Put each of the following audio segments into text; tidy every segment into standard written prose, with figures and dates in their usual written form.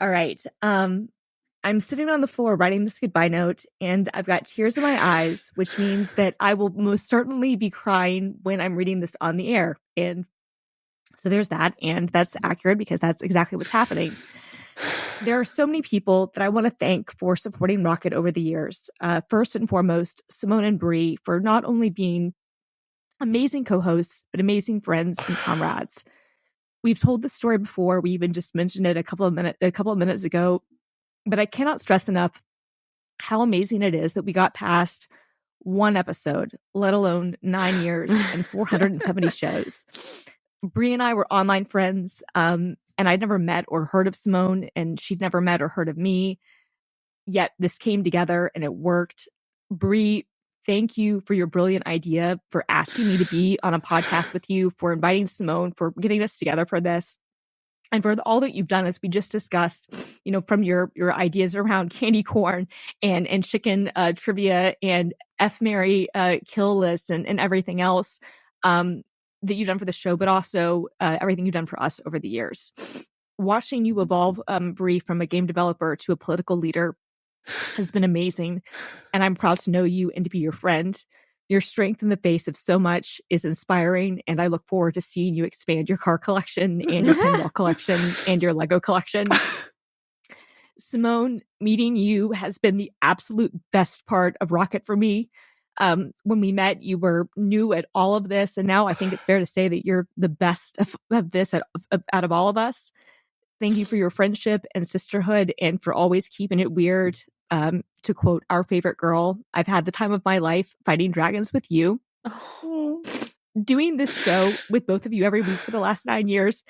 All right. I'm sitting on the floor writing this goodbye note, and I've got tears in my eyes, which means that I will most certainly be crying when I'm reading this on the air. And so there's that. And that's accurate because that's exactly what's happening. There are so many people that I want to thank for supporting Rocket over the years. First and foremost, Simone and Bree for not only being amazing co-hosts, but amazing friends and comrades. We've told the story before. We even just mentioned it a couple of minutes ago, but I cannot stress enough how amazing it is that we got past one episode, let alone 9 years and 470 shows. Bree and I were online friends, and I'd never met or heard of Simone, and she'd never met or heard of me. Yet this came together and it worked. Bree, thank you for your brilliant idea, for asking me to be on a podcast with you, for inviting Simone, for getting us together for this. And for all that you've done, as we just discussed, from your ideas around candy corn and chicken trivia and F, Mary, kill lists and everything else that you've done for the show, but also everything you've done for us over the years. Watching you evolve, Bree, from a game developer to a political leader has been amazing. And I'm proud to know you and to be your friend. Your strength in the face of so much is inspiring, and I look forward to seeing you expand your car collection and your pinball collection and your Lego collection. Simone, meeting you has been the absolute best part of Rocket for me. When we met, you were new at all of this, and now I think it's fair to say that you're the best of this out of all of us. Thank you for your friendship and sisterhood and for always keeping it weird. To quote our favorite girl, I've had the time of my life fighting dragons with you. Oh. Doing this show with both of you every week for the last 9 years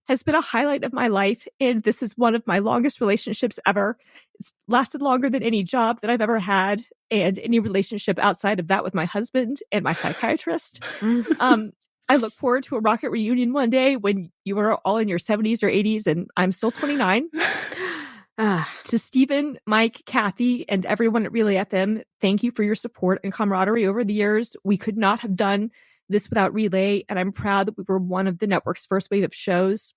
has been a highlight of my life. And this is one of my longest relationships ever. It's lasted longer than any job that I've ever had and any relationship outside of that with my husband and my psychiatrist. I look forward to a Rocket reunion one day when you are all in your 70s or 80s and I'm still 29. To Stephen, Mike, Kathy, and everyone at Relay FM, thank you for your support and camaraderie over the years. We could not have done this without Relay, and I'm proud that we were one of the network's first wave of shows.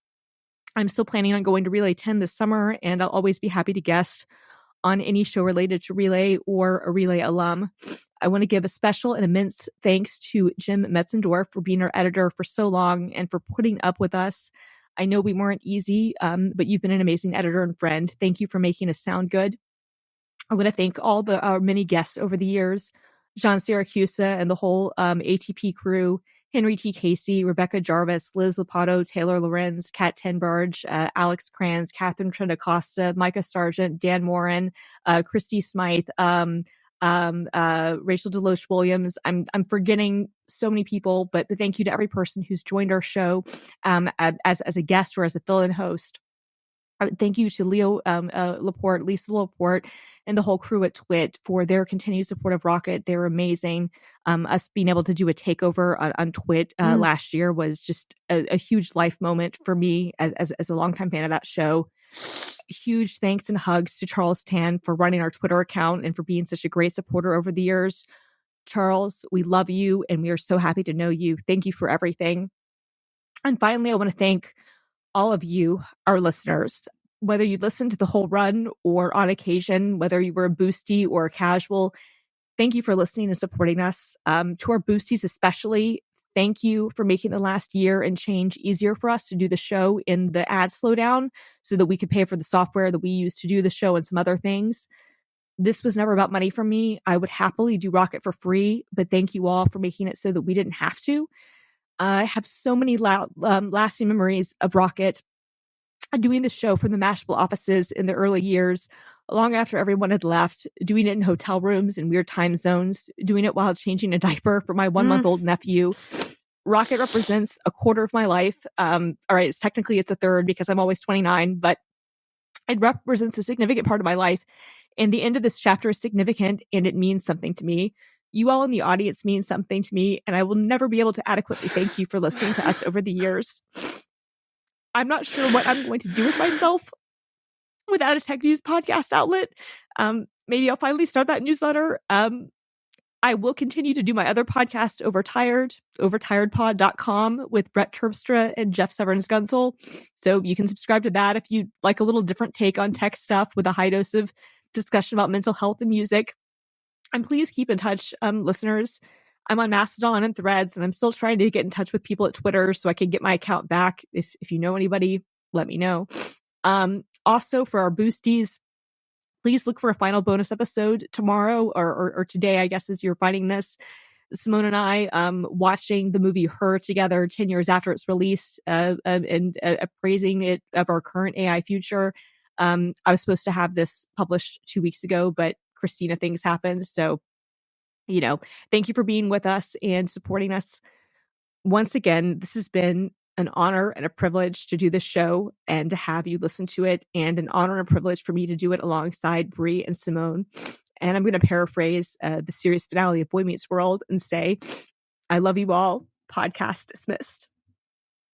I'm still planning on going to Relay 10 this summer, and I'll always be happy to guest on any show related to Relay or a Relay alum. I want to give a special and immense thanks to Jim Metzendorf for being our editor for so long and for putting up with us. I know we weren't easy, but you've been an amazing editor and friend. Thank you for making us sound good. I want to thank all our many guests over the years, John Siracusa and the whole ATP crew, Henry T. Casey, Rebecca Jarvis, Liz Lopato, Taylor Lorenz, Kat Tenbarge, Alex Kranz, Catherine Trendacosta, Micah Sargent, Dan Morin, Christy Smythe, Rachel Deloche Williams. I'm forgetting so many people, but thank you to every person who's joined our show as a guest or as a fill-in host. Thank you to Lisa Laporte, and the whole crew at Twit for their continued support of Rocket. They were amazing. Us being able to do a takeover on Twit last year was just a huge life moment for me as a longtime fan of that show. Huge thanks and hugs to Charles Tan for running our Twitter account and for being such a great supporter over the years. Charles, we love you and we are so happy to know you. Thank you for everything. And finally, I want to thank all of you, our listeners, whether you listened to the whole run or on occasion, whether you were a boostie or a casual. Thank you for listening and supporting us. To our boosties especially, thank you for making the last year and change easier for us to do the show in the ad slowdown so that we could pay for the software that we use to do the show and some other things. This was never about money for me. I would happily do Rocket for free, but thank you all for making it so that we didn't have to. I have so many lasting memories of Rocket doing the show from the Mashable offices in the early years, long after everyone had left, doing it in hotel rooms in weird time zones, doing it while changing a diaper for my 1-month-old nephew. Rocket represents a quarter of my life. All right, it's a third because I'm always 29, but it represents a significant part of my life. And the end of this chapter is significant and it means something to me. You all in the audience mean something to me, and I will never be able to adequately thank you for listening to us over the years. I'm not sure what I'm going to do with myself without a tech news podcast outlet. Maybe I'll finally start that newsletter. I will continue to do my other podcast, overtiredpod.com with Brett Terpstra and Jeff Severns Gunsel. So you can subscribe to that if you like a little different take on tech stuff with a high dose of discussion about mental health and music. And please keep in touch, listeners. I'm on Mastodon and Threads, and I'm still trying to get in touch with people at Twitter so I can get my account back. If you know anybody, let me know. Also, for our boosties, please look for a final bonus episode tomorrow or today, I guess, as you're finding this. Simone and I watching the movie Her together 10 years after its release and appraising it of our current AI future. I was supposed to have this published 2 weeks ago, but Christina things happened. So, thank you for being with us and supporting us. Once again, this has been an honor and a privilege to do this show and to have you listen to it, and an honor and a privilege for me to do it alongside Brie and Simone. And I'm going to paraphrase the series finale of Boy Meets World and say, I love you all. Podcast dismissed.